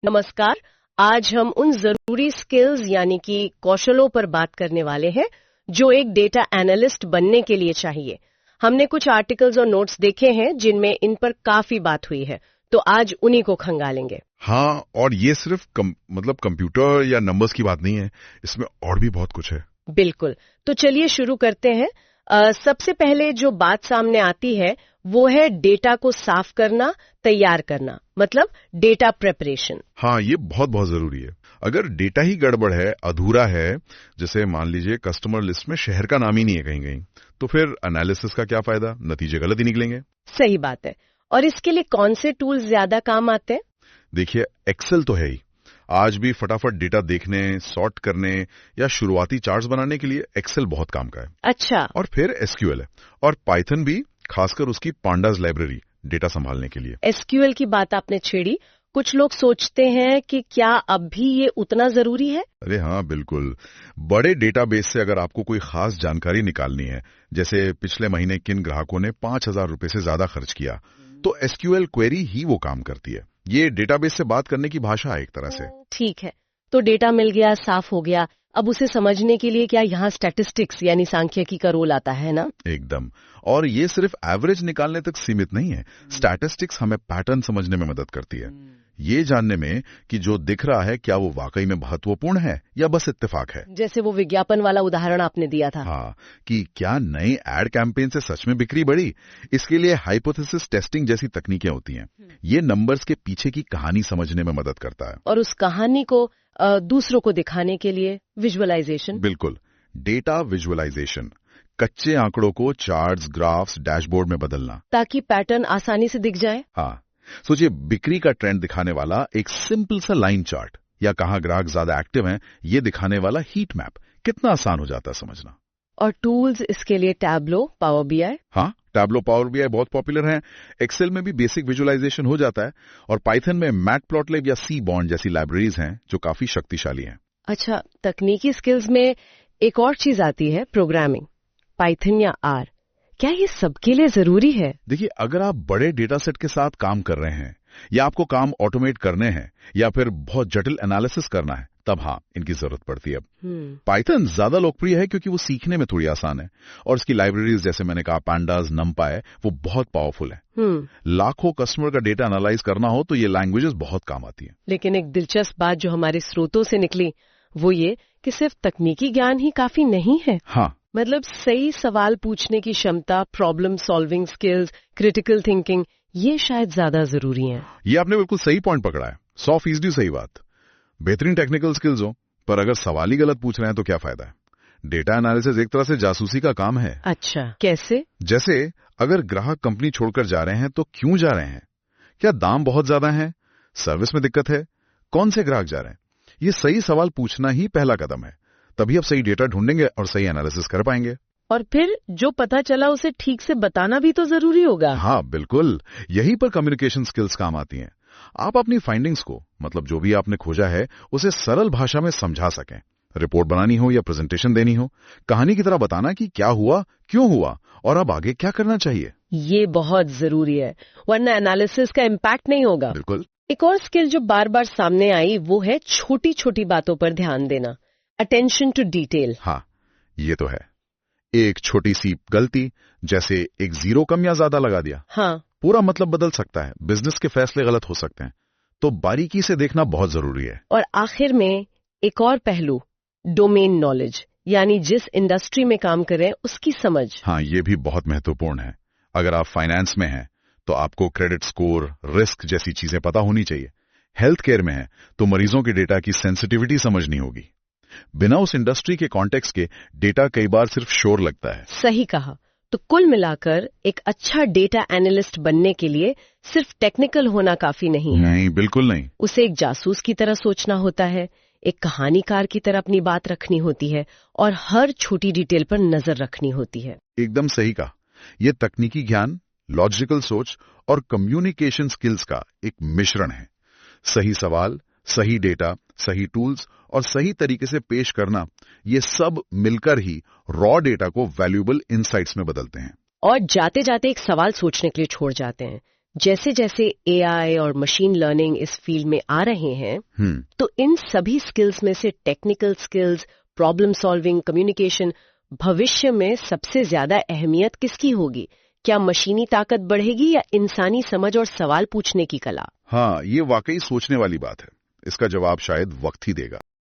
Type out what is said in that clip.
नमस्कार। आज हम उन जरूरी स्किल्स यानी कि कौशलों पर बात करने वाले हैं जो एक डेटा एनालिस्ट बनने के लिए चाहिए। हमने कुछ आर्टिकल्स और नोट्स देखे हैं जिनमें इन पर काफी बात हुई है, तो आज उन्हीं को खंगालेंगे। हाँ, और ये सिर्फ कंप्यूटर या नंबर्स की बात नहीं है, इसमें और भी बहुत कुछ है। बिल्कुल, तो चलिए शुरू करते हैं। सबसे पहले जो बात सामने आती है वो है डेटा को साफ करना, तैयार करना, मतलब डेटा प्रेपरेशन। हाँ, ये बहुत बहुत जरूरी है। अगर डेटा ही गड़बड़ है, अधूरा है, जैसे मान लीजिए कस्टमर लिस्ट में शहर का नाम ही नहीं है कहीं कहीं, तो फिर एनालिसिस का क्या फायदा, नतीजे गलत ही निकलेंगे। सही बात है। और इसके लिए कौन से टूल्स ज्यादा काम आते हैं? देखिए, एक्सेल तो है ही। आज भी फटाफट डेटा देखने, सॉर्ट करने या शुरुआती चार्ट्स बनाने के लिए एक्सेल बहुत काम का है। अच्छा। और फिर एसक्यूएल है, और पाइथन भी, खासकर उसकी पांडास लाइब्रेरी डेटा संभालने के लिए। एसक्यूएल की बात आपने छेड़ी। कुछ लोग सोचते हैं कि क्या अब भी ये उतना जरूरी है? अरे हाँ, बिल्कुल। बड़े डेटाबेस से अगर आपको कोई खास जानकारी निकालनी है, जैसे पिछले महीने किन ग्राहकों ने 5,000 रुपए से ज्यादा खर्च किया, तो एसक्यूएल क्वेरी ही वो काम करती है। ये डेटाबेस से बात करने की भाषा है एक तरह से। ठीक है, तो डेटा मिल गया, साफ हो गया। अब उसे समझने के लिए क्या यहाँ स्टैटिस्टिक्स यानी सांख्यिकी का रोल आता है ना? एकदम। और ये सिर्फ एवरेज निकालने तक सीमित नहीं है। स्टैटिस्टिक्स हमें पैटर्न समझने में मदद करती है, ये जानने में कि जो दिख रहा है क्या वो वाकई में महत्वपूर्ण है या बस इत्तेफाक है। जैसे वो विज्ञापन वाला उदाहरण आपने दिया था। हाँ, कि क्या नए एड कैंपेन से सच में बिक्री बढ़ी। इसके लिए हाइपोथेसिस टेस्टिंग जैसी तकनीकें होती हैं। ये नंबर्स के पीछे की कहानी समझने में मदद करता है। और उस कहानी को दूसरों को दिखाने के लिए विजुअलाइजेशन। बिल्कुल, डेटा विजुअलाइजेशन, कच्चे आंकड़ों को चार्ट्स, ग्राफ्स, डैशबोर्ड में बदलना, ताकि पैटर्न आसानी से दिख जाए। हाँ, सोचिए, बिक्री का ट्रेंड दिखाने वाला एक सिंपल सा लाइन चार्ट या कहाँ ग्राहक ज्यादा एक्टिव हैं, ये दिखाने वाला हीट मैप, कितना आसान हो जाता है समझना। और टूल्स इसके लिए टैब्लो, पावर बीआई। हाँ, टैब्लो, पावर बीआई बहुत पॉपुलर हैं। एक्सेल में भी बेसिक विजुअलाइजेशन हो जाता है, और पाइथन में मैटप्लॉटलिब या सी बॉन्ड जैसी लाइब्रेरीज हैं जो काफी शक्तिशाली हैं। अच्छा, तकनीकी स्किल्स में एक और चीज आती है, प्रोग्रामिंग। पाइथन या आर, क्या ये सबके लिए जरूरी है? देखिए, अगर आप बड़े डेटा सेट के साथ काम कर रहे हैं, या आपको काम ऑटोमेट करने हैं, या फिर बहुत जटिल एनालिसिस करना है, तब हाँ, इनकी जरूरत पड़ती है। पाइथन ज्यादा लोकप्रिय है क्योंकि वो सीखने में थोड़ी आसान है, और इसकी लाइब्रेरीज जैसे मैंने कहा पांडास, नमपाई, वो बहुत पावरफुल है। लाखों कस्टमर का डेटा एनालाइज करना हो तो ये लैंग्वेजेस बहुत काम आती है। लेकिन एक दिलचस्प बात जो हमारे स्रोतों से निकली वो ये कि सिर्फ तकनीकी ज्ञान ही काफी नहीं है। हाँ, मतलब सही सवाल पूछने की क्षमता, problem solving skills, critical thinking, ये शायद ज्यादा जरूरी हैं। ये आपने बिल्कुल सही पॉइंट पकड़ा है, 100% सही बात। बेहतरीन टेक्निकल स्किल्स हो, पर अगर सवाल ही गलत पूछ रहे हैं तो क्या फायदा है। डेटा एनालिसिस एक तरह से जासूसी का काम है। अच्छा, कैसे? जैसे अगर ग्राहक कंपनी छोड़कर जा रहे हैं तो क्यों जा रहे हैं, क्या दाम बहुत ज्यादा है, सर्विस में दिक्कत है, कौन से ग्राहक जा रहे हैं, ये सही सवाल पूछना ही पहला कदम है। तभी आप सही डेटा ढूंढेंगे और सही एनालिसिस कर पाएंगे। और फिर जो पता चला उसे ठीक से बताना भी तो जरूरी होगा। हाँ, बिल्कुल। यहीं पर कम्युनिकेशन स्किल्स काम आती हैं। आप अपनी फाइंडिंग्स को, मतलब जो भी आपने खोजा है, उसे सरल भाषा में समझा सकें। रिपोर्ट बनानी हो या प्रेजेंटेशन देनी हो, कहानी की तरह बताना कि क्या हुआ, क्यों हुआ, और अब आगे क्या करना चाहिए। ये बहुत जरूरी है, वरना एनालिसिस का इम्पैक्ट नहीं होगा। बिल्कुल। एक और स्किल जो बार बार सामने आई वो है छोटी छोटी बातों पर ध्यान देना, अटेंशन टू डिटेल। हाँ, ये तो है। एक छोटी सी गलती, जैसे एक जीरो कम या ज्यादा लगा दिया, हाँ, पूरा मतलब बदल सकता है। बिजनेस के फैसले गलत हो सकते हैं, तो बारीकी से देखना बहुत जरूरी है। और आखिर में एक और पहलू, डोमेन नॉलेज, यानी जिस इंडस्ट्री में काम करें उसकी समझ। हाँ, ये भी बहुत महत्वपूर्ण है। अगर आप फाइनेंस में हैं तो आपको क्रेडिट स्कोर, रिस्क जैसी चीजें पता होनी चाहिए। हेल्थ केयर में है तो मरीजों के डेटा की सेंसिटिविटी समझनी होगी। बिना उस इंडस्ट्री के कॉन्टेक्स्ट के डेटा कई बार सिर्फ शोर लगता है। सही कहा। तो कुल मिलाकर एक अच्छा डेटा एनालिस्ट बनने के लिए सिर्फ टेक्निकल होना काफी नहीं है। नहीं, बिल्कुल नहीं। उसे एक जासूस की तरह सोचना होता है, एक कहानीकार की तरह अपनी बात रखनी होती है, और हर छोटी डिटेल पर नजर रखनी होती है। एकदम सही कहा। यह तकनीकी ज्ञान, लॉजिकल सोच और कम्युनिकेशन स्किल्स का एक मिश्रण है। सही सवाल, सही डेटा, सही टूल्स और सही तरीके से पेश करना, ये सब मिलकर ही रॉ डेटा को वैल्यूएबल इनसाइट्स में बदलते हैं। और जाते जाते एक सवाल सोचने के लिए छोड़ जाते हैं, जैसे जैसे एआई और मशीन लर्निंग इस फील्ड में आ रहे हैं, तो इन सभी स्किल्स में से technical skills, problem solving, communication, भविष्य में सबसे ज्यादा अहमियत किसकी होगी? क्या मशीनी ताकत बढ़ेगी या इंसानी समझ और सवाल पूछने की कला? हाँ, ये वाकई सोचने वाली बात है। इसका जवाब शायद वक्त ही देगा।